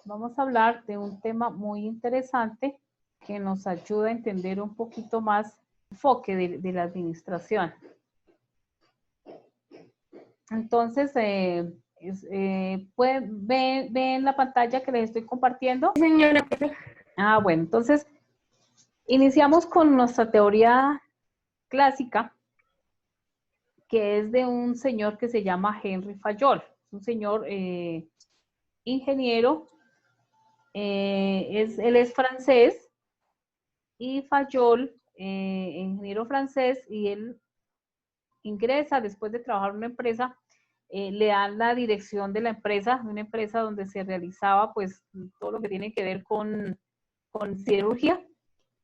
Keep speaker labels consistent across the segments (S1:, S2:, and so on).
S1: vamos a hablar de un tema muy interesante que nos ayuda a entender un poquito más el enfoque de la administración. Entonces, ¿ven la pantalla que les estoy compartiendo?
S2: Señora.
S1: Bueno, entonces iniciamos con nuestra teoría clásica, que es de un señor que se llama Henry Fayol, un señor ingeniero, él es francés, y Fayol, ingeniero francés, y él ingresa después de trabajar en una empresa, le dan la dirección de la empresa, una empresa donde se realizaba pues todo lo que tiene que ver con cirugía.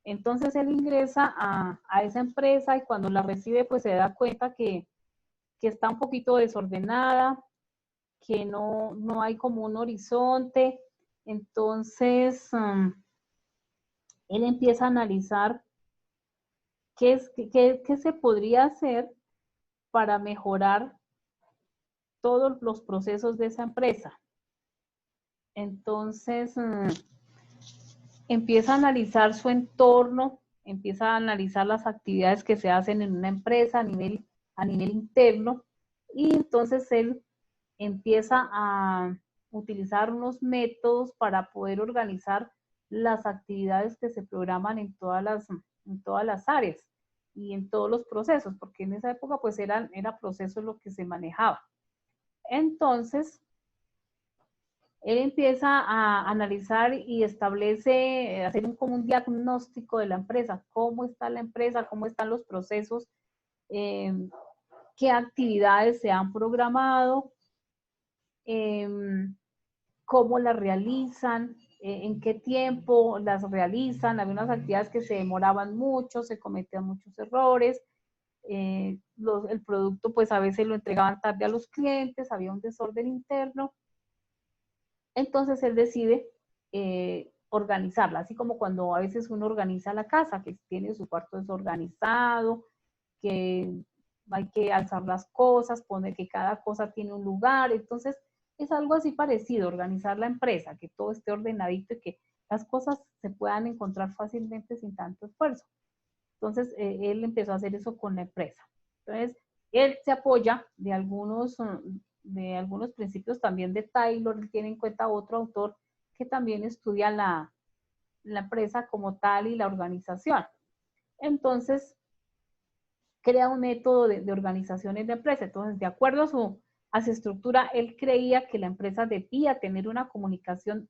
S1: Entonces él ingresa a esa empresa y cuando la recibe pues se da cuenta que está un poquito desordenada, que no hay como un horizonte. Entonces él empieza a analizar qué se podría hacer para mejorar todos los procesos de esa empresa. Entonces empieza a analizar su entorno, empieza a analizar las actividades que se hacen en una empresa a nivel interno, y entonces él empieza a utilizar unos métodos para poder organizar las actividades que se programan en todas las áreas y en todos los procesos, porque en esa época pues era procesos lo que se manejaba. Entonces, él empieza a analizar y establece, hacer como un diagnóstico de la empresa, cómo está la empresa, cómo están los procesos, qué actividades se han programado, cómo las realizan, en qué tiempo las realizan. Había unas actividades que se demoraban mucho, se cometían muchos errores, el producto pues a veces lo entregaban tarde a los clientes, había un desorden interno. Entonces él decide organizarla, así como cuando a veces uno organiza la casa, que tiene su cuarto desorganizado, que hay que alzar las cosas, poner que cada cosa tiene un lugar. Entonces es algo así parecido, organizar la empresa, que todo esté ordenadito y que las cosas se puedan encontrar fácilmente sin tanto esfuerzo. Entonces él empezó a hacer eso con la empresa. Entonces él se apoya de algunos principios también de Taylor. Él tiene en cuenta otro autor que también estudia la empresa como tal y la organización. Entonces crea un método de organización en la empresa. Entonces, de acuerdo a su estructura, él creía que la empresa debía tener una comunicación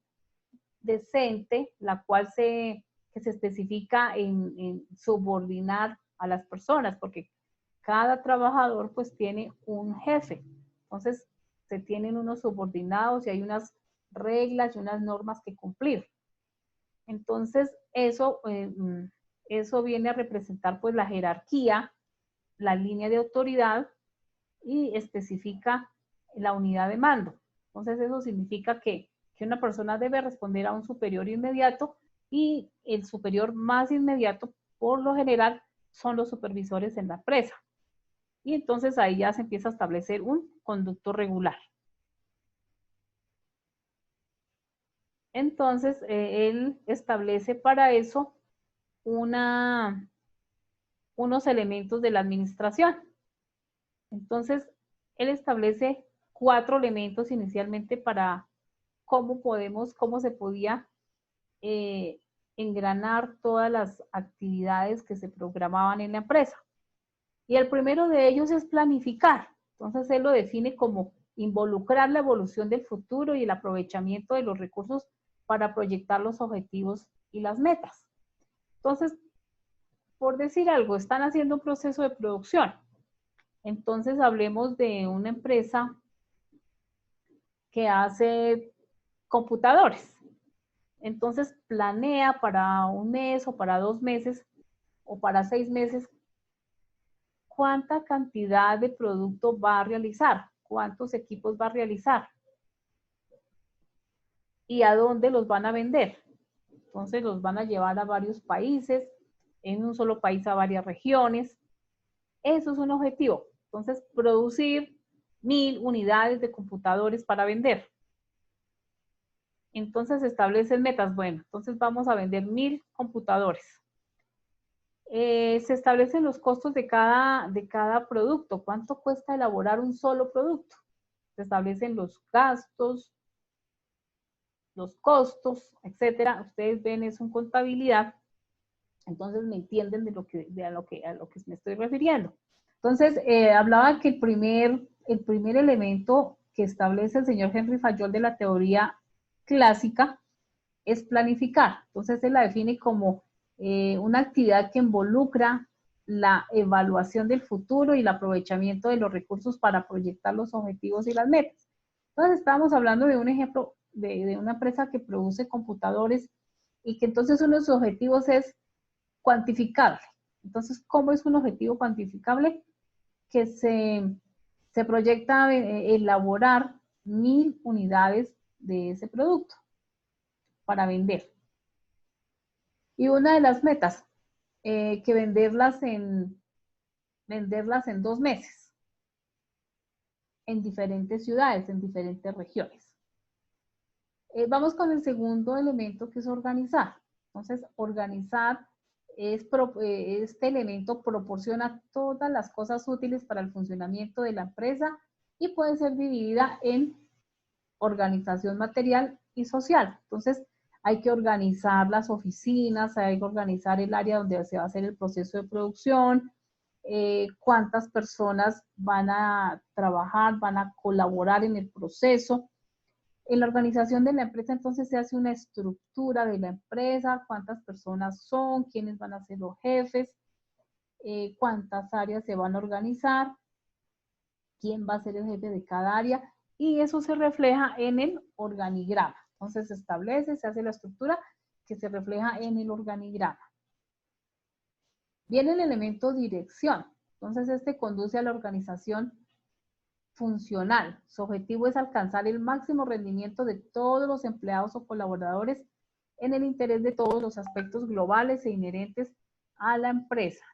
S1: decente, la cual que se especifica en subordinar a las personas, porque cada trabajador pues tiene un jefe. Entonces, se tienen unos subordinados y hay unas reglas y unas normas que cumplir. Entonces, eso viene a representar pues la jerarquía, la línea de autoridad, y especifica la unidad de mando. Entonces eso significa que una persona debe responder a un superior inmediato, y el superior más inmediato por lo general son los supervisores en la empresa. Y entonces ahí ya se empieza a establecer un conducto regular. Entonces él establece para eso unos elementos de la administración. Entonces, él establece 4 elementos inicialmente para cómo se podía engranar todas las actividades que se programaban en la empresa. Y el primero de ellos es planificar. Entonces, él lo define como involucrar la evolución del futuro y el aprovechamiento de los recursos para proyectar los objetivos y las metas. Entonces, por decir algo, están haciendo un proceso de producción. Entonces hablemos de una empresa que hace computadores. Entonces planea para un mes o para 2 meses o para 6 meses cuánta cantidad de producto va a realizar, cuántos equipos va a realizar y a dónde los van a vender. Entonces los van a llevar a varios países, en un solo país a varias regiones. Eso es un objetivo. Entonces, producir 1000 unidades de computadores para vender. Entonces establecen metas. Bueno, entonces vamos a vender 1000 computadores. Se establecen los costos de cada producto. ¿Cuánto cuesta elaborar un solo producto? Se establecen los gastos, los costos, etcétera. Ustedes ven eso en contabilidad. Entonces me entienden a lo que me estoy refiriendo. Entonces, hablaba que el primer elemento que establece el señor Henry Fayol de la teoría clásica es planificar. Entonces, él la define como una actividad que involucra la evaluación del futuro y el aprovechamiento de los recursos para proyectar los objetivos y las metas. Entonces, estábamos hablando de un ejemplo de una empresa que produce computadores y que entonces uno de sus objetivos es cuantificable. Entonces, ¿cómo es un objetivo cuantificable? Que se proyecta elaborar 1000 unidades de ese producto para vender. Y una de las metas, que venderlas en 2 meses, en diferentes ciudades, en diferentes regiones. Vamos con el segundo elemento, que es organizar. Entonces, organizar este elemento proporciona todas las cosas útiles para el funcionamiento de la empresa y puede ser dividida en organización material y social. Entonces, hay que organizar las oficinas, hay que organizar el área donde se va a hacer el proceso de producción, cuántas personas van a trabajar, van a colaborar en el proceso. En la organización de la empresa, entonces, se hace una estructura de la empresa, cuántas personas son, quiénes van a ser los jefes, cuántas áreas se van a organizar, quién va a ser el jefe de cada área, y eso se refleja en el organigrama. Entonces, se establece, se hace la estructura que se refleja en el organigrama. Viene el elemento dirección. Entonces, este conduce a la organización funcional. Su objetivo es alcanzar el máximo rendimiento de todos los empleados o colaboradores en el interés de todos los aspectos globales e inherentes a la empresa.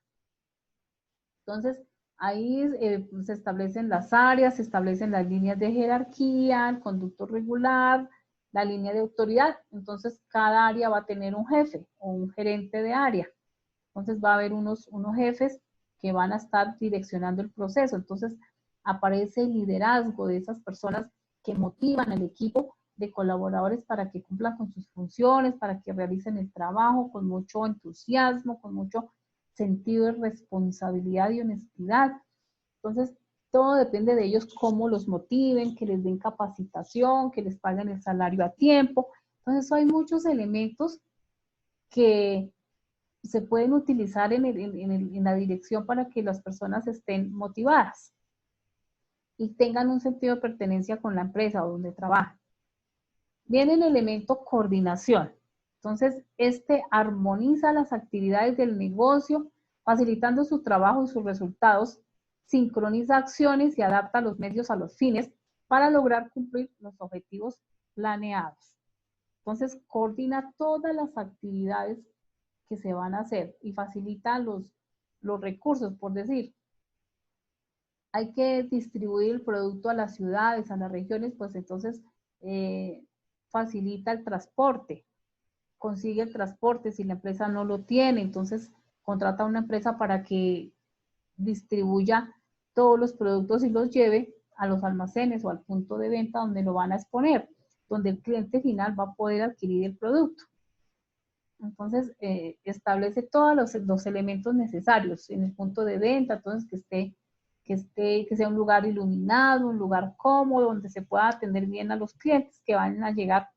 S1: Entonces, ahí se establecen las áreas, se establecen las líneas de jerarquía, el conducto regular, la línea de autoridad. Entonces, cada área va a tener un jefe o un gerente de área. Entonces, va a haber unos jefes que van a estar direccionando el proceso. Entonces, aparece el liderazgo de esas personas que motivan al equipo de colaboradores para que cumplan con sus funciones, para que realicen el trabajo con mucho entusiasmo, con mucho sentido de responsabilidad y honestidad. Entonces, todo depende de ellos, cómo los motiven, que les den capacitación, que les paguen el salario a tiempo. Entonces, hay muchos elementos que se pueden utilizar en la dirección para que las personas estén motivadas y tengan un sentido de pertenencia con la empresa o donde trabajan. Viene el elemento coordinación. Entonces, este armoniza las actividades del negocio, facilitando su trabajo y sus resultados, sincroniza acciones y adapta los medios a los fines para lograr cumplir los objetivos planeados. Entonces, coordina todas las actividades que se van a hacer y facilita los recursos, por decir. Hay que distribuir el producto a las ciudades, a las regiones, pues entonces facilita el transporte, consigue el transporte si la empresa no lo tiene, entonces contrata a una empresa para que distribuya todos los productos y los lleve a los almacenes o al punto de venta donde lo van a exponer, donde el cliente final va a poder adquirir el producto. Entonces, establece todos los elementos necesarios en el punto de venta, entonces que sea un lugar iluminado, un lugar cómodo, donde se pueda atender bien a los clientes que van a llegar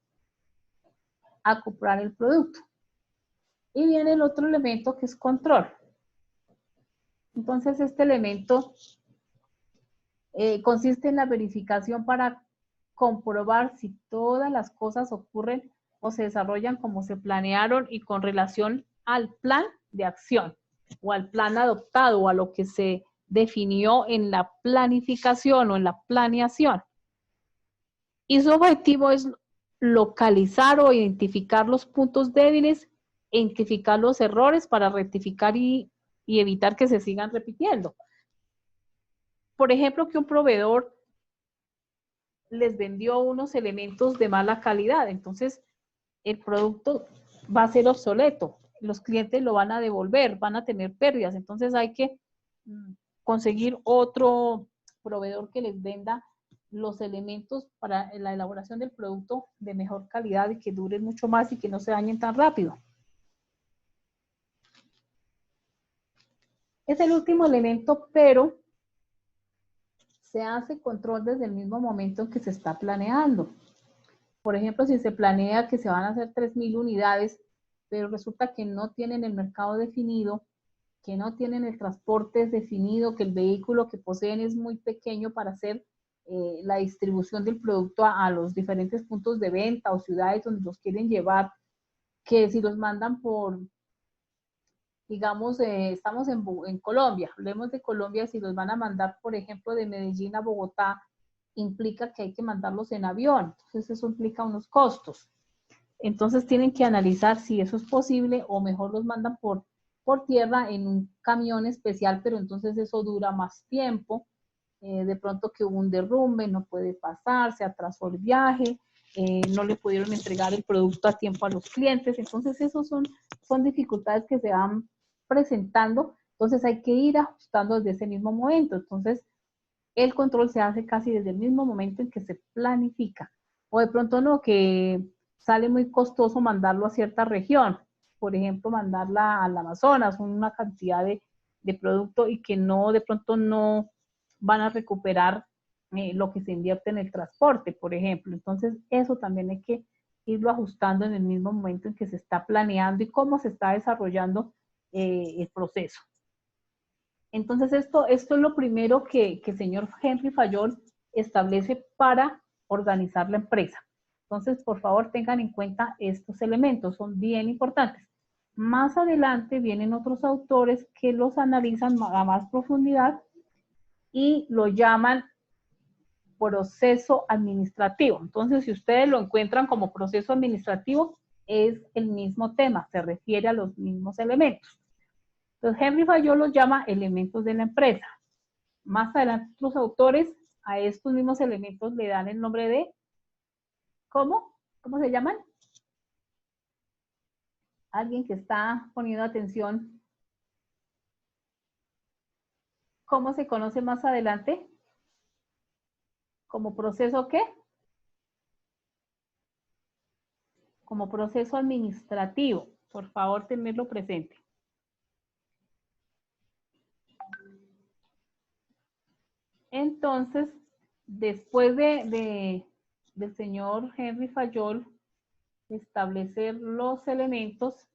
S1: a comprar el producto. Y viene el otro elemento que es control. Entonces, este elemento consiste en la verificación para comprobar si todas las cosas ocurren o se desarrollan como se planearon y con relación al plan de acción o al plan adoptado o a lo que se definió en la planificación o en la planeación. Y su objetivo es localizar o identificar los puntos débiles, identificar los errores para rectificar y evitar que se sigan repitiendo. Por ejemplo, que un proveedor les vendió unos elementos de mala calidad. Entonces, el producto va a ser obsoleto. Los clientes lo van a devolver, van a tener pérdidas. Entonces, hay que conseguir otro proveedor que les venda los elementos para la elaboración del producto de mejor calidad y que duren mucho más y que no se dañen tan rápido. Es el último elemento, pero se hace control desde el mismo momento en que se está planeando. Por ejemplo, si se planea que se van a hacer 3.000 unidades, pero resulta que no tienen el mercado definido, que no tienen el transporte definido, que el vehículo que poseen es muy pequeño para hacer la distribución del producto a los diferentes puntos de venta o ciudades donde los quieren llevar, que si los mandan por, digamos, estamos en Colombia, hablemos de Colombia, si los van a mandar, por ejemplo, de Medellín a Bogotá, implica que hay que mandarlos en avión, entonces eso implica unos costos. Entonces tienen que analizar si eso es posible o mejor los mandan por tierra en un camión especial, pero entonces eso dura más tiempo. De pronto que hubo un derrumbe, no puede pasar, se atrasó el viaje, no le pudieron entregar el producto a tiempo a los clientes. Entonces, esos son dificultades que se van presentando. Entonces, hay que ir ajustando desde ese mismo momento. Entonces, el control se hace casi desde el mismo momento en que se planifica. O de pronto no, que sale muy costoso mandarlo a cierta región. Por ejemplo, mandarla al Amazonas, una cantidad de producto y que no, de pronto no van a recuperar lo que se invierte en el transporte, por ejemplo. Entonces, eso también hay que irlo ajustando en el mismo momento en que se está planeando y cómo se está desarrollando el proceso. Entonces, esto es lo primero que el señor Henry Fayol establece para organizar la empresa. Entonces, por favor, tengan en cuenta estos elementos, son bien importantes. Más adelante vienen otros autores que los analizan a más profundidad y lo llaman proceso administrativo. Entonces, si ustedes lo encuentran como proceso administrativo, es el mismo tema, se refiere a los mismos elementos. Entonces, Henry Fayol los llama elementos de la empresa. Más adelante, otros autores a estos mismos elementos le dan el nombre de, ¿cómo? ¿Cómo se llaman? Alguien que está poniendo atención. ¿Cómo se conoce más adelante? ¿Como proceso qué? Como proceso administrativo. Por favor, tenerlo presente. Entonces, después del señor Henry Fayol establecer los elementos,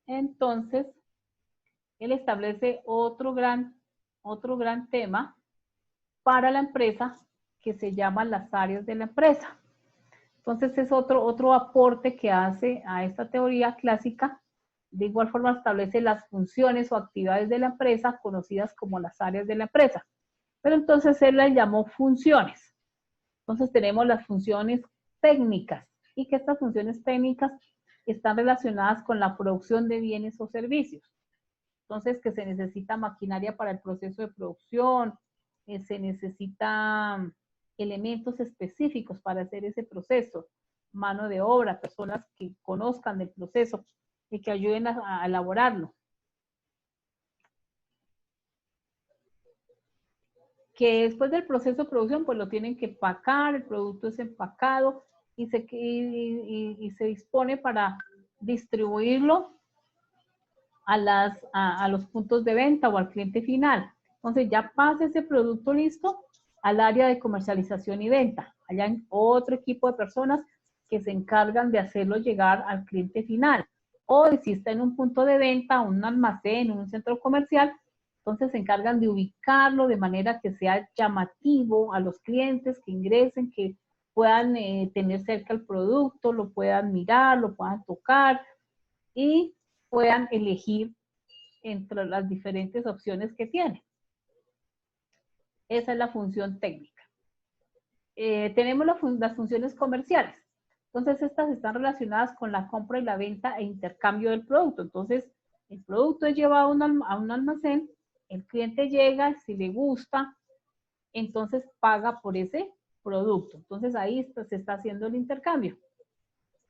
S1: entonces él establece otro gran tema para la empresa que se llama las áreas de la empresa. Entonces es otro aporte que hace a esta teoría clásica. De igual forma establece las funciones o actividades de la empresa conocidas como las áreas de la empresa. Pero entonces él las llamó funciones. Entonces tenemos las funciones técnicas y que estas funciones técnicas están relacionadas con la producción de bienes o servicios. Entonces que se necesita maquinaria para el proceso de producción, se necesita elementos específicos para hacer ese proceso, mano de obra, personas que conozcan del proceso y que ayuden a elaborarlo. Que después del proceso de producción, pues lo tienen que empacar, el producto es empacado y se dispone para distribuirlo a los puntos de venta o al cliente final. Entonces ya pasa ese producto listo al área de comercialización y venta. Allá hay otro equipo de personas que se encargan de hacerlo llegar al cliente final. O si está en un punto de venta, un almacén, un centro comercial, entonces se encargan de ubicarlo de manera que sea llamativo a los clientes que ingresen, que puedan tener cerca el producto, lo puedan mirar, lo puedan tocar y puedan elegir entre las diferentes opciones que tienen. Esa es la función técnica. Tenemos las funciones comerciales. Entonces, estas están relacionadas con la compra y la venta e intercambio del producto. Entonces, el producto es llevado a un almacén, el cliente llega, si le gusta, entonces paga por ese producto. Entonces ahí se está haciendo el intercambio.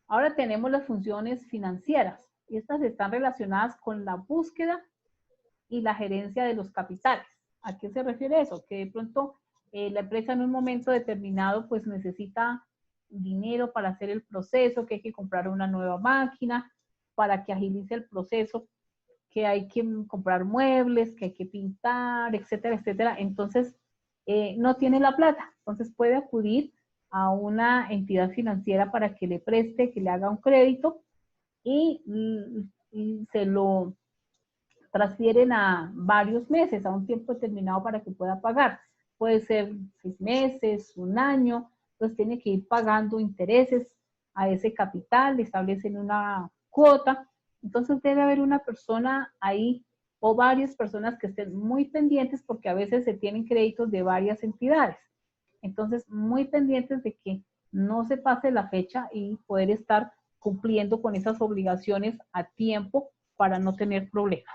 S1: Ahora tenemos las funciones financieras y estas están relacionadas con la búsqueda y la gerencia de los capitales. ¿A qué se refiere eso? Que de pronto la empresa en un momento determinado pues necesita dinero para hacer el proceso, que hay que comprar una nueva máquina para que agilice el proceso, que hay que comprar muebles, que hay que pintar, etcétera, etcétera. Entonces, no tiene la plata. Entonces puede acudir a una entidad financiera para que le preste, que le haga un crédito y se lo transfieren a varios meses, a un tiempo determinado para que pueda pagar. Puede ser 6 meses, un año, entonces tiene que ir pagando intereses a ese capital, le establecen una cuota, entonces debe haber una persona ahí o varias personas que estén muy pendientes porque a veces se tienen créditos de varias entidades. Entonces, muy pendientes de que no se pase la fecha y poder estar cumpliendo con esas obligaciones a tiempo para no tener problemas.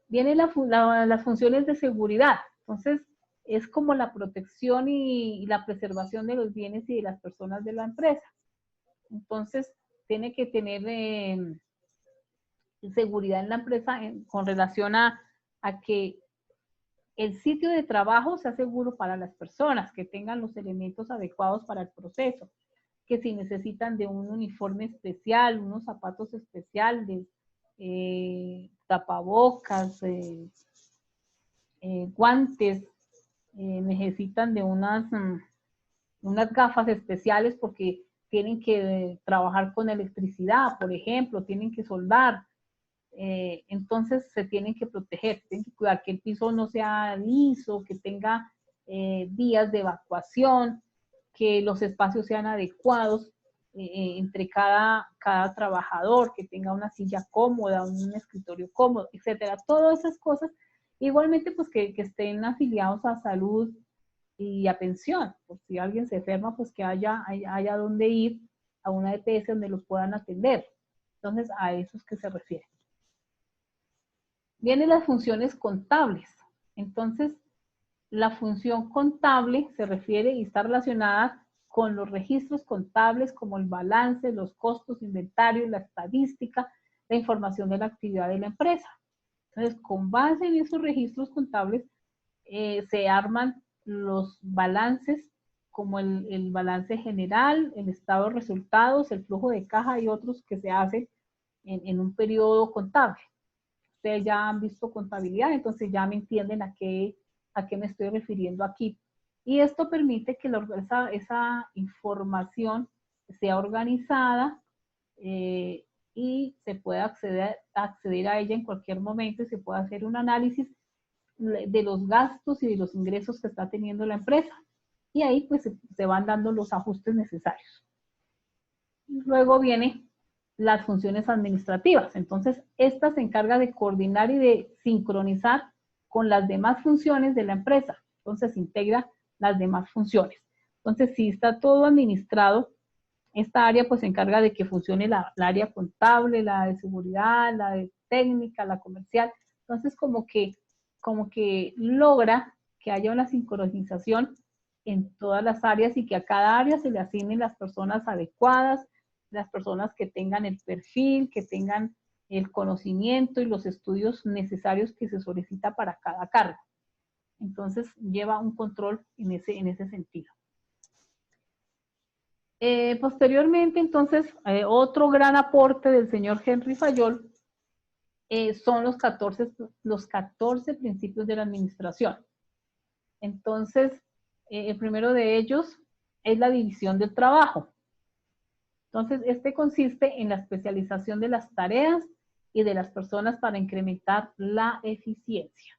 S1: Vienen las funciones de seguridad. Entonces, es como la protección y la preservación de los bienes y de las personas de la empresa. Entonces, tiene que tener seguridad en la empresa con relación a que el sitio de trabajo sea seguro para las personas, que tengan los elementos adecuados para el proceso, que si necesitan de un uniforme especial, unos zapatos especiales, tapabocas, guantes, necesitan de unas gafas especiales porque tienen que trabajar con electricidad, por ejemplo, tienen que soldar. Entonces se tienen que proteger, tienen que cuidar que el piso no sea liso, que tenga vías de evacuación, que los espacios sean adecuados entre cada trabajador, que tenga una silla cómoda, un escritorio cómodo, etcétera. Todas esas cosas. Igualmente, pues que estén afiliados a salud y a pensión. Por si alguien se enferma, pues que haya donde ir a una EPS donde lo puedan atender. Entonces, a eso es que se refiere. Vienen las funciones contables. Entonces, la función contable se refiere y está relacionada con los registros contables como el balance, los costos, inventarios, la estadística, la información de la actividad de la empresa. Entonces, con base en esos registros contables, se arman los balances como el balance general, el estado de resultados, el flujo de caja y otros que se hacen en un periodo contable. Ustedes ya han visto contabilidad, entonces ya me entienden a qué me estoy refiriendo aquí. Y esto permite que esa información sea organizada y se pueda acceder a ella en cualquier momento y se pueda hacer un análisis de los gastos y de los ingresos que está teniendo la empresa. Y ahí pues se van dando los ajustes necesarios. Luego viene las funciones administrativas. Entonces, esta se encarga de coordinar y de sincronizar con las demás funciones de la empresa. Entonces, integra las demás funciones. Entonces, si está todo administrado, esta área pues se encarga de que funcione la área contable, la de seguridad, la de técnica, la comercial. Entonces, como que logra que haya una sincronización en todas las áreas y que a cada área se le asignen las personas adecuadas, las personas que tengan el perfil, que tengan el conocimiento y los estudios necesarios que se solicita para cada cargo. Entonces, lleva un control en ese sentido. Posteriormente, entonces, otro gran aporte del señor Henry Fayol son los 14 principios de la administración. Entonces, el primero de ellos es la división del trabajo. Entonces, este consiste en la especialización de las tareas y de las personas para incrementar la eficiencia.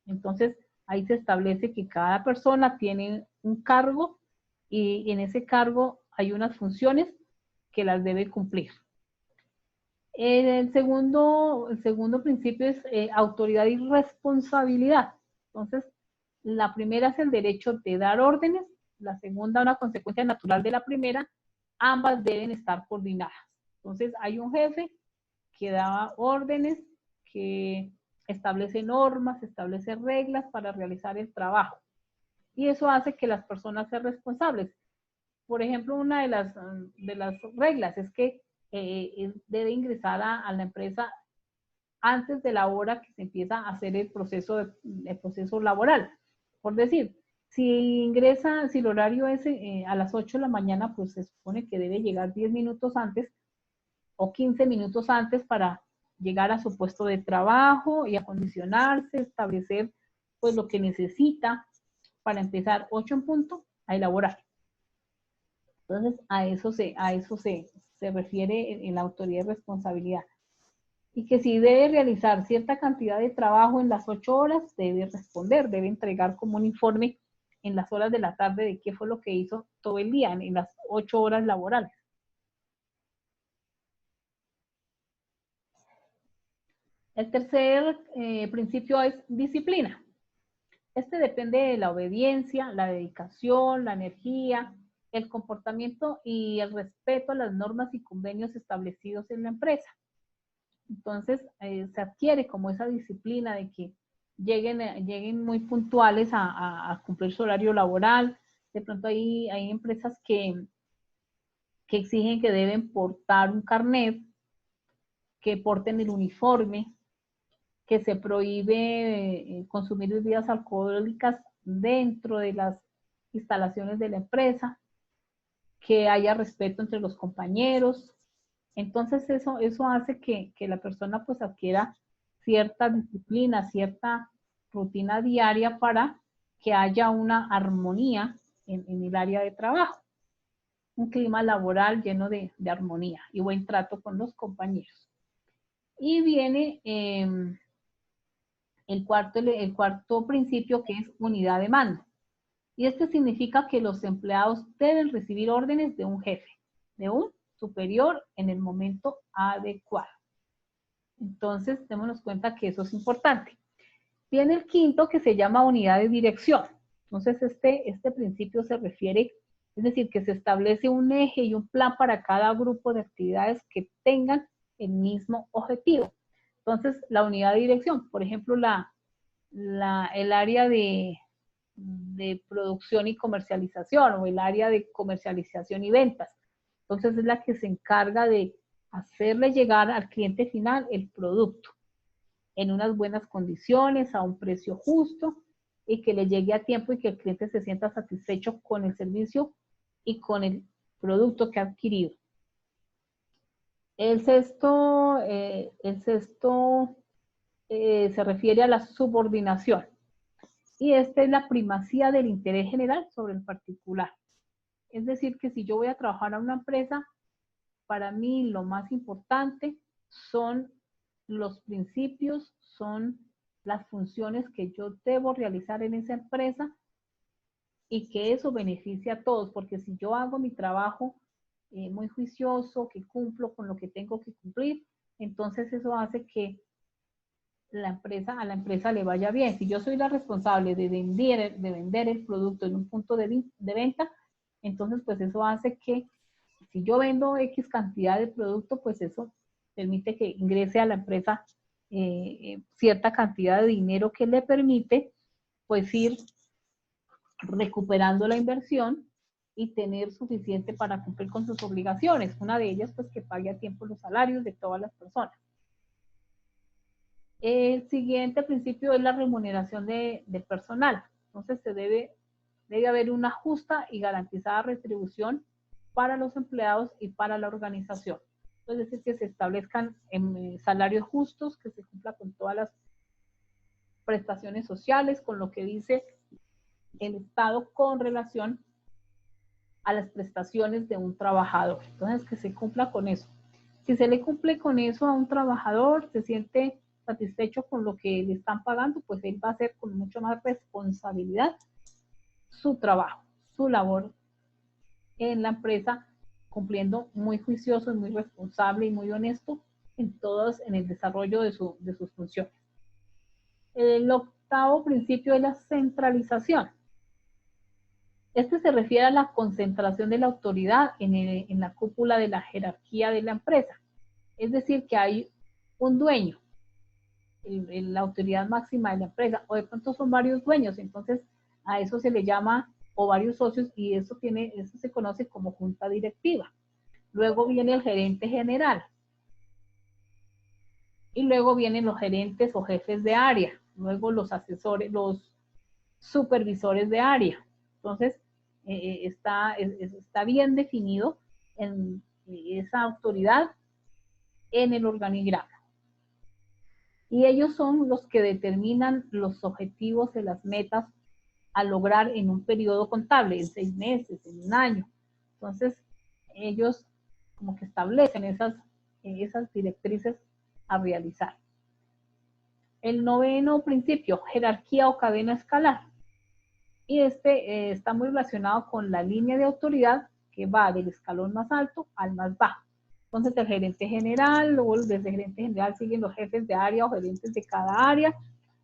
S1: Entonces, ahí se establece que cada persona tiene un cargo y en ese cargo hay unas funciones que las debe cumplir. El segundo principio es autoridad y responsabilidad. Entonces, la primera es el derecho de dar órdenes, la segunda una consecuencia natural de la primera, ambas deben estar coordinadas. Entonces, hay un jefe que da órdenes, que establece normas, establece reglas para realizar el trabajo. Y eso hace que las personas sean responsables. Por ejemplo, una de las reglas es que debe ingresar a la empresa antes de la hora que se empieza a hacer el proceso laboral. Por decir, si el horario es a las 8 de la mañana, pues se supone que debe llegar 10 minutos antes o 15 minutos antes para llegar a su puesto de trabajo y acondicionarse, establecer pues lo que necesita para empezar 8 en punto a elaborar. Entonces, a eso se refiere en la autoridad de responsabilidad. Y que si debe realizar cierta cantidad de trabajo en las 8 horas, debe responder, debe entregar como un informe en las horas de la tarde de qué fue lo que hizo todo el día, en las 8 horas laborales. El tercer principio es disciplina. Este depende de la obediencia, la dedicación, la energía, el comportamiento y el respeto a las normas y convenios establecidos en la empresa. Entonces, se adquiere como esa disciplina de que lleguen muy puntuales a cumplir su horario laboral. De pronto hay empresas que exigen que deben portar un carnet, que porten el uniforme, que se prohíbe consumir bebidas alcohólicas dentro de las instalaciones de la empresa, que haya respeto entre los compañeros. Entonces eso hace que la persona pues adquiera cierta disciplina, cierta rutina diaria para que haya una armonía en el área de trabajo, un clima laboral lleno de armonía y buen trato con los compañeros. Y viene el cuarto principio, que es unidad de mando. Y este significa que los empleados deben recibir órdenes de un jefe, de un superior en el momento adecuado. Entonces, démonos cuenta que eso es importante. Viene el quinto, que se llama unidad de dirección. Entonces, este principio se refiere, es decir, que se establece un eje y un plan para cada grupo de actividades que tengan el mismo objetivo. Entonces, la unidad de dirección, por ejemplo, el área de producción y comercialización o el área de comercialización y ventas. Entonces, es la que se encarga de hacerle llegar al cliente final el producto en unas buenas condiciones, a un precio justo y que le llegue a tiempo y que el cliente se sienta satisfecho con el servicio y con el producto que ha adquirido. El sexto se refiere a la subordinación. Y esta es la primacía del interés general sobre el particular. Es decir, que si yo voy a trabajar a una empresa, para mí lo más importante son los principios, son las funciones que yo debo realizar en esa empresa y que eso beneficie a todos, porque si yo hago mi trabajo muy juicioso, que cumplo con lo que tengo que cumplir, entonces eso hace que a la empresa le vaya bien. Si yo soy la responsable de vender el producto en un punto de venta, entonces pues eso hace que si yo vendo X cantidad de producto, pues eso permite que ingrese a la empresa cierta cantidad de dinero que le permite pues ir recuperando la inversión y tener suficiente para cumplir con sus obligaciones. Una de ellas pues que pague a tiempo los salarios de todas las personas. El siguiente principio es la remuneración del personal. Entonces debe haber una justa y garantizada retribución para los empleados y para la organización. Es decir, que se establezcan salarios justos, que se cumpla con todas las prestaciones sociales, con lo que dice el Estado con relación a las prestaciones de un trabajador. Entonces, que se cumpla con eso. Si se le cumple con eso a un trabajador, se siente satisfecho con lo que le están pagando, pues él va a hacer con mucho más responsabilidad su trabajo, su labor en la empresa, cumpliendo muy juicioso, muy responsable y muy honesto en el desarrollo de sus funciones. El octavo principio es la centralización. Este se refiere a la concentración de la autoridad en la cúpula de la jerarquía de la empresa. Es decir, que hay un dueño, la autoridad máxima de la empresa, o de pronto son varios dueños, entonces A eso se le llama, o varios socios, y eso se conoce como junta directiva. Luego viene el gerente general. Y luego vienen los gerentes o jefes de área. Luego los asesores, los supervisores de área. Entonces, está bien definido en esa autoridad en el organigrama. Y ellos son los que determinan los objetivos y las metas a lograr en un periodo contable, en 6 meses, en un año. Entonces, ellos como que establecen esas directrices a realizar. El noveno principio, jerarquía o cadena escalar. Y está muy relacionado con la línea de autoridad que va del escalón más alto al más bajo. Entonces el gerente general, luego desde el gerente general siguen los jefes de área o gerentes de cada área.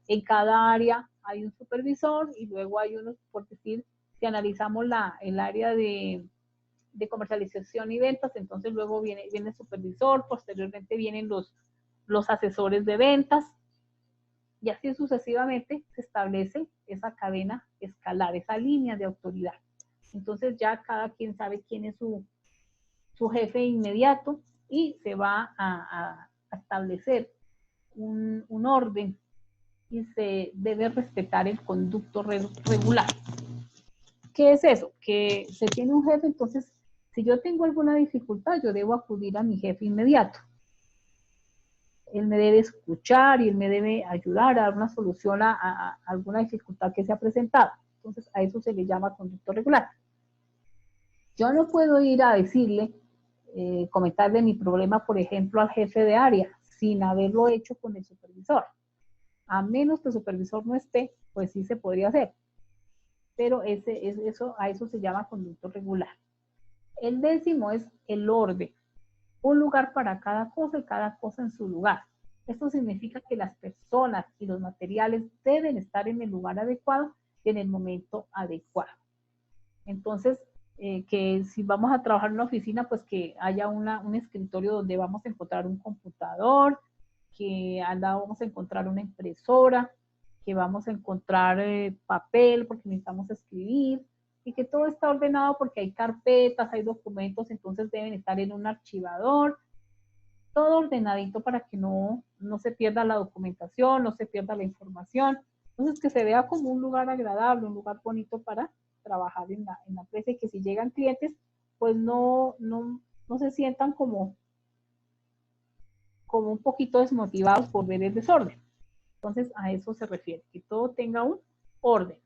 S1: En cada área hay un supervisor y luego hay unos, por decir, si analizamos el área de comercialización y ventas, entonces luego viene el supervisor, posteriormente vienen los asesores de ventas, y así sucesivamente se establece esa cadena escalar, esa línea de autoridad. Entonces ya cada quien sabe quién es su jefe inmediato y se va a establecer un orden y se debe respetar el conducto regular. ¿Qué es eso? Que se tiene un jefe, entonces si yo tengo alguna dificultad, yo debo acudir a mi jefe inmediato. Él me debe escuchar y él me debe ayudar a dar una solución a alguna dificultad que se ha presentado. Entonces, a eso se le llama conducto regular. Yo no puedo ir a decirle, comentarle mi problema, por ejemplo, al jefe de área, sin haberlo hecho con el supervisor. A menos que el supervisor no esté, pues sí se podría hacer. Pero a eso se llama conducto regular. El décimo es el orden. Un lugar para cada cosa y cada cosa en su lugar. Esto significa que las personas y los materiales deben estar en el lugar adecuado y en el momento adecuado. Entonces, que si vamos a trabajar en una oficina, pues que haya un escritorio donde vamos a encontrar un computador, que al lado vamos a encontrar una impresora, que vamos a encontrar papel porque necesitamos escribir, y que todo está ordenado porque hay carpetas, hay documentos, entonces deben estar en un archivador, todo ordenadito para que no se pierda la documentación, no se pierda la información. Entonces que se vea como un lugar agradable, un lugar bonito para trabajar en la empresa, y que si llegan clientes, pues no se sientan como un poquito desmotivados por ver el desorden. Entonces a eso se refiere, que todo tenga un orden.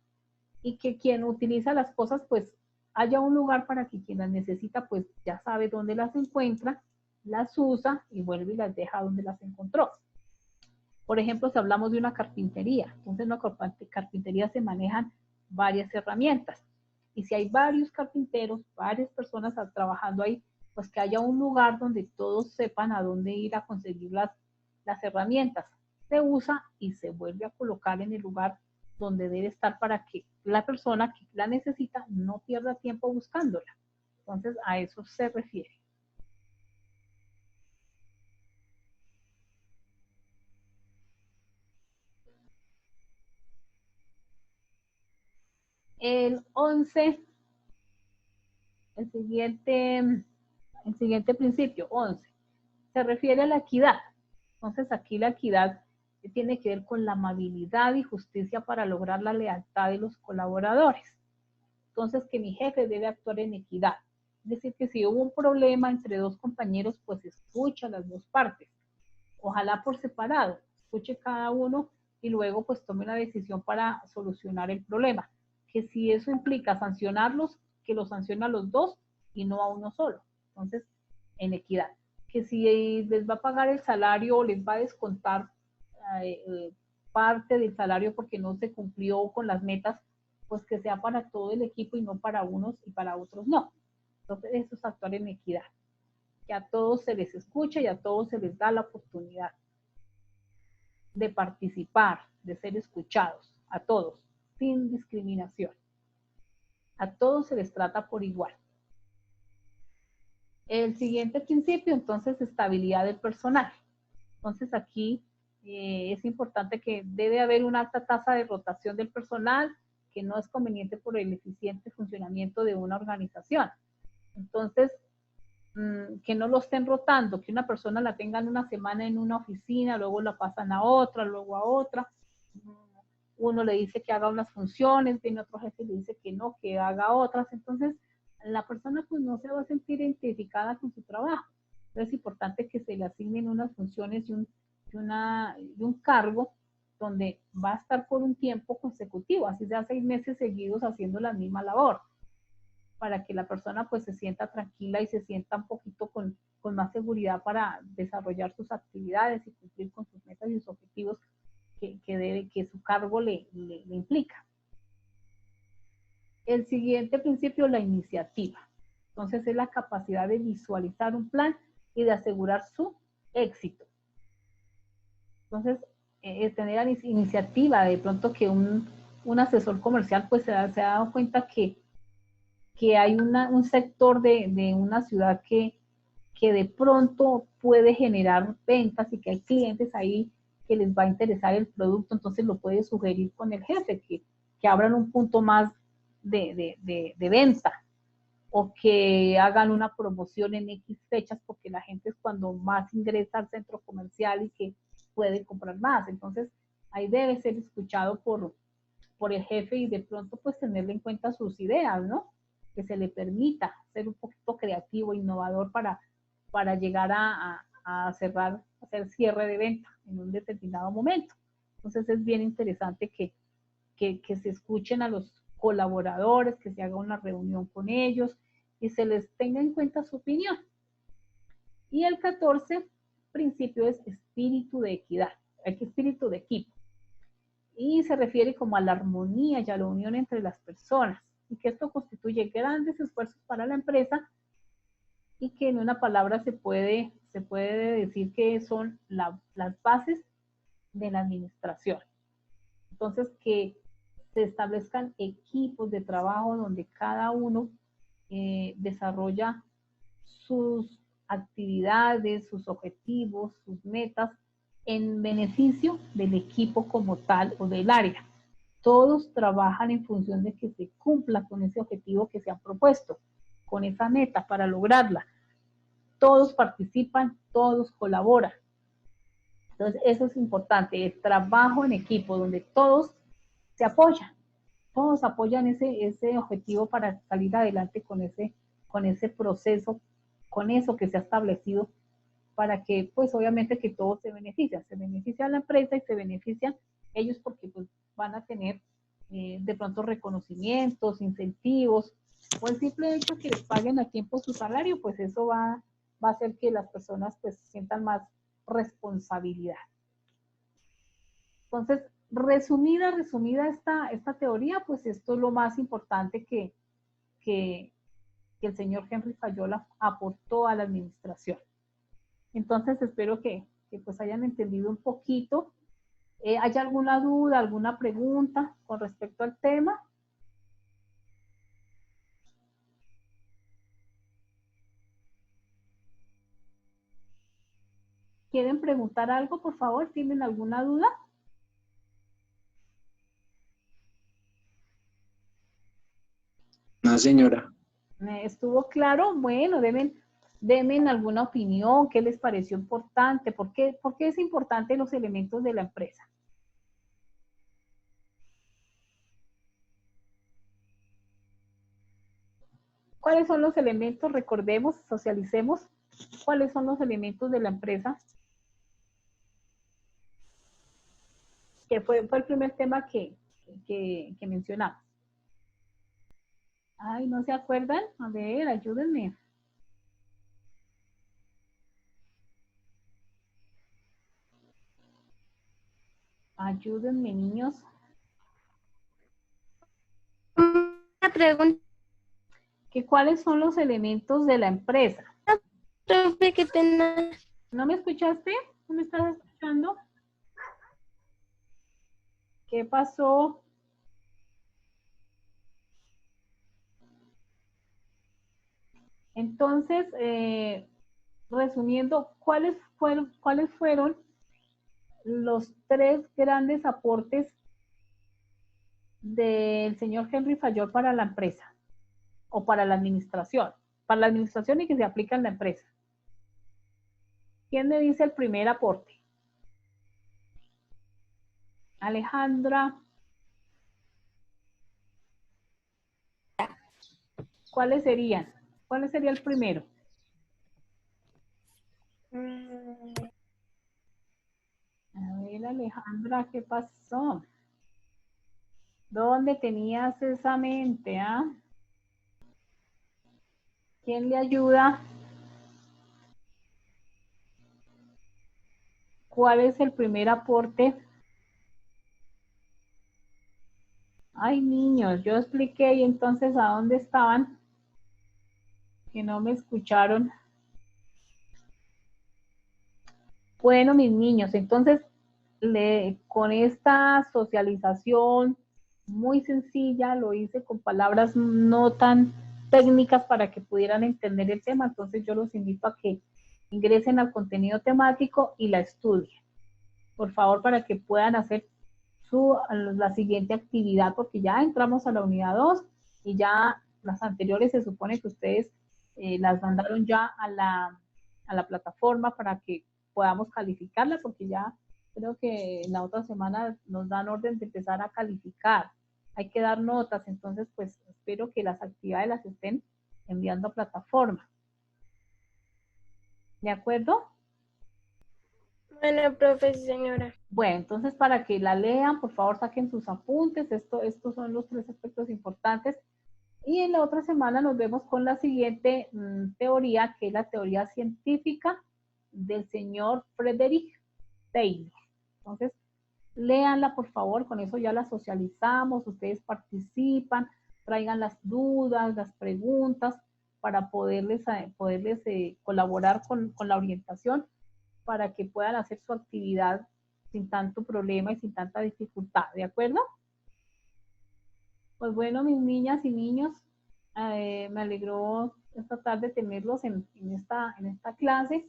S1: Y que quien utiliza las cosas, pues haya un lugar para que quien las necesita, pues ya sabe dónde las encuentra, las usa y vuelve y las deja donde las encontró. Por ejemplo, si hablamos de una carpintería, entonces en una carpintería se manejan varias herramientas. Y si hay varios carpinteros, varias personas trabajando ahí, pues que haya un lugar donde todos sepan a dónde ir a conseguir las herramientas. Se usa y se vuelve a colocar en el lugar donde debe estar para que la persona que la necesita no pierda tiempo buscándola. Entonces, a eso se refiere. El 11, el siguiente principio, 11, se refiere a la equidad. Entonces, aquí la equidad tiene que ver con la amabilidad y justicia para lograr la lealtad de los colaboradores. Entonces, que mi jefe debe actuar en equidad. Es decir, que si hubo un problema entre dos compañeros, pues escucha las dos partes. Ojalá por separado, escuche cada uno y luego pues tome una decisión para solucionar el problema. Que si eso implica sancionarlos, que los sancione a los dos y no a uno solo. Entonces, en equidad. Que si les va a pagar el salario o les va a descontar parte del salario porque no se cumplió con las metas, pues que sea para todo el equipo y no para unos y para otros no. Entonces, eso es actuar en equidad. Que a todos se les escucha y a todos se les da la oportunidad de participar, de ser escuchados, a todos, sin discriminación. A todos se les trata por igual. El siguiente principio, entonces, estabilidad del personal. Entonces, aquí es importante que debe haber una alta tasa de rotación del personal, que no es conveniente por el eficiente funcionamiento de una organización. Entonces, que no lo estén rotando, que una persona la tengan una semana en una oficina, luego la pasan a otra, luego a otra. Uno le dice que haga unas funciones, viene otro jefe y le dice que no, que haga otras. Entonces, la persona pues no se va a sentir identificada con su trabajo. Entonces es importante que se le asignen unas funciones y un cargo donde va a estar por un tiempo consecutivo, así sea 6 meses seguidos haciendo la misma labor, para que la persona pues se sienta tranquila y se sienta un poquito con más seguridad para desarrollar sus actividades y cumplir con sus metas y sus objetivos que su cargo le implica. El siguiente principio, la iniciativa. Entonces es la capacidad de visualizar un plan y de asegurar su éxito. Entonces, tener iniciativa, de pronto que un asesor comercial pues se ha dado cuenta que hay un sector de una ciudad que de pronto puede generar ventas y que hay clientes ahí que les va a interesar el producto, entonces lo puede sugerir con el jefe, que abran un punto más de venta o que hagan una promoción en X fechas porque la gente es cuando más ingresa al centro comercial y que puede comprar más. Entonces, ahí debe ser escuchado por el jefe y de pronto pues tenerle en cuenta sus ideas, ¿no? Que se le permita ser un poquito creativo, innovador para llegar a cerrar, hacer cierre de venta en un determinado momento. Entonces es bien interesante que se escuchen a los colaboradores, que se haga una reunión con ellos y se les tenga en cuenta su opinión. Y el 14 principio es espíritu de equidad, espíritu de equipo. Y se refiere como a la armonía y a la unión entre las personas, y que esto constituye grandes esfuerzos para la empresa y que en una palabra se puede decir que son las bases de la administración. Entonces, que se establezcan equipos de trabajo donde cada uno desarrolla sus actividades, sus objetivos, sus metas en beneficio del equipo como tal o del área. Todos trabajan en función de que se cumpla con ese objetivo que se han propuesto, con esa meta para lograrla. Todos participan, todos colaboran. Entonces, eso es importante, el trabajo en equipo, donde todos se apoyan, todos apoyan ese objetivo para salir adelante con ese proceso, con eso que se ha establecido, para que, pues, obviamente que todos se beneficia la empresa y se benefician ellos porque, pues, van a tener de pronto reconocimientos, incentivos, o el simple hecho que les paguen a tiempo su salario, pues eso va a hacer que las personas, pues, sientan más responsabilidad. Entonces, resumida esta teoría, pues esto es lo más importante que el señor Henry Fayol aportó a la administración. Entonces, espero que pues hayan entendido un poquito. ¿Hay alguna duda, alguna pregunta con respecto al tema? ¿Quieren preguntar algo, por favor? ¿Tienen alguna duda?
S2: No, señora.
S1: ¿Estuvo claro? Bueno, denme alguna opinión, ¿qué les pareció importante? ¿Por qué es importante los elementos de la empresa? ¿Cuáles son los elementos? Recordemos, socialicemos, ¿cuáles son los elementos de la empresa? Que fue el primer tema que mencionamos. Ay, ¿no se acuerdan? A ver, ayúdenme. Ayúdenme, niños.
S3: Una pregunta,
S1: ¿Cuáles son los elementos de la empresa?
S3: profe, qué pena.
S1: ¿No me escuchaste? ¿No me estás escuchando? ¿Qué pasó? Entonces, resumiendo, ¿cuáles fueron los 3 grandes aportes del señor Henry Fayol para la empresa o para la administración. Para la administración y que se aplica en la empresa. ¿Quién me dice el primer aporte? Alejandra. ¿Cuáles serían? ¿Cuál sería el primero? A ver, Alejandra, ¿qué pasó? ¿Dónde tenías esa mente, ah? ¿Quién le ayuda? ¿Cuál es el primer aporte? Ay, niños, yo expliqué y entonces ¿a dónde estaban? Que no me escucharon. Bueno, mis niños, entonces con esta socialización muy sencilla, lo hice con palabras no tan técnicas para que pudieran entender el tema, entonces yo los invito a que ingresen al contenido temático y la estudien, por favor, para que puedan hacer la siguiente actividad, porque ya entramos a la unidad 2 y ya las anteriores se supone que ustedes las mandaron ya a la plataforma para que podamos calificarla, porque ya creo que en la otra semana nos dan orden de empezar a calificar. Hay que dar notas, entonces pues espero que las actividades las estén enviando a plataforma. ¿De acuerdo?
S3: Bueno, profe, señora.
S1: Bueno, entonces para que la lean, por favor saquen sus apuntes. Estos son los 3 aspectos importantes. Y en la otra semana nos vemos con la siguiente teoría, que es la teoría científica del señor Frederick Taylor. Entonces, léanla por favor, con eso ya la socializamos, ustedes participan, traigan las dudas, las preguntas para poderles colaborar con la orientación para que puedan hacer su actividad sin tanto problema y sin tanta dificultad, ¿de acuerdo? Pues bueno, mis niñas y niños, me alegró esta tarde tenerlos en esta clase.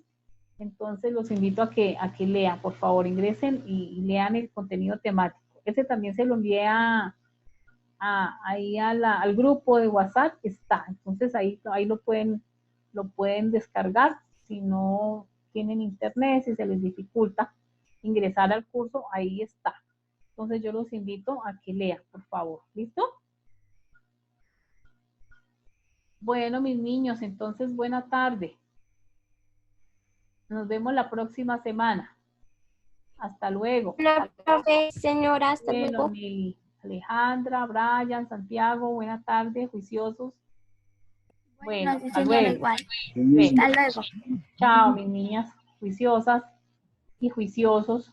S1: Entonces los invito a que lean, por favor, ingresen y lean el contenido temático. Ese también se lo envié ahí al grupo de WhatsApp, está. Entonces ahí lo pueden descargar. Si no tienen internet, si se les dificulta ingresar al curso, ahí está. Entonces yo los invito a que lean, por favor. ¿Listo? Bueno, mis niños, entonces buena tarde. Nos vemos la próxima semana. Hasta luego.
S3: Bueno, profe, señora, hasta
S1: Bueno,
S3: luego.
S1: Nelly, Alejandra, Brian, Santiago, buena tarde, juiciosos. Bueno,
S3: Bueno, sí,
S1: hasta
S3: señora,
S1: luego.
S3: igual.
S1: Bueno,
S3: Hasta luego.
S1: chao, mis niñas juiciosas y juiciosos.